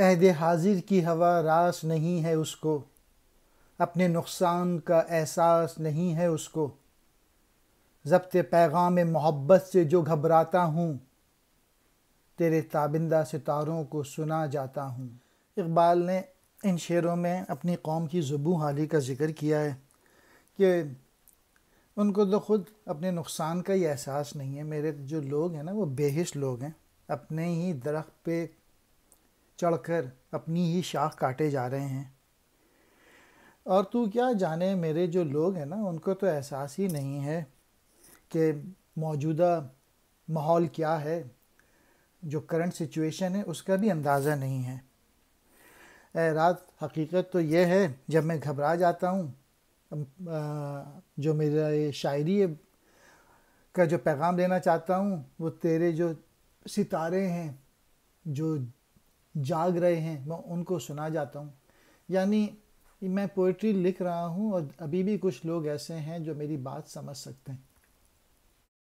عہد حاضر کی ہوا راس نہیں ہے اس کو، اپنے نقصان کا احساس نہیں ہے اس کو، ضبط پیغام محبت سے جو گھبراتا ہوں، تیرے تابندہ ستاروں کو سنا جاتا ہوں۔ اقبال نے ان شعروں میں اپنی قوم کی زبوں حالی کا ذکر کیا ہے کہ ان کو تو خود اپنے نقصان کا ہی احساس نہیں ہے۔ میرے جو لوگ ہیں نا وہ بے حس لوگ ہیں، اپنے ہی درخت پہ چڑھ کر اپنی ہی شاخ کاٹے جا رہے ہیں، اور تو کیا جانے میرے جو لوگ ہیں نا ان کو تو احساس ہی نہیں ہے کہ موجودہ ماحول کیا ہے، جو کرنٹ سچویشن ہے اس کا بھی اندازہ نہیں ہے۔ اے رات، حقیقت تو یہ ہے جب میں گھبرا جاتا ہوں، جو میرا یہ شاعری کا جو پیغام دینا چاہتا ہوں وہ تیرے جو ستارے ہیں جو جاگ رہے ہیں میں ان کو سنا جاتا ہوں۔ یعنی میں پوئٹری لکھ رہا ہوں اور ابھی بھی کچھ لوگ ایسے ہیں جو میری بات سمجھ سکتے ہیں۔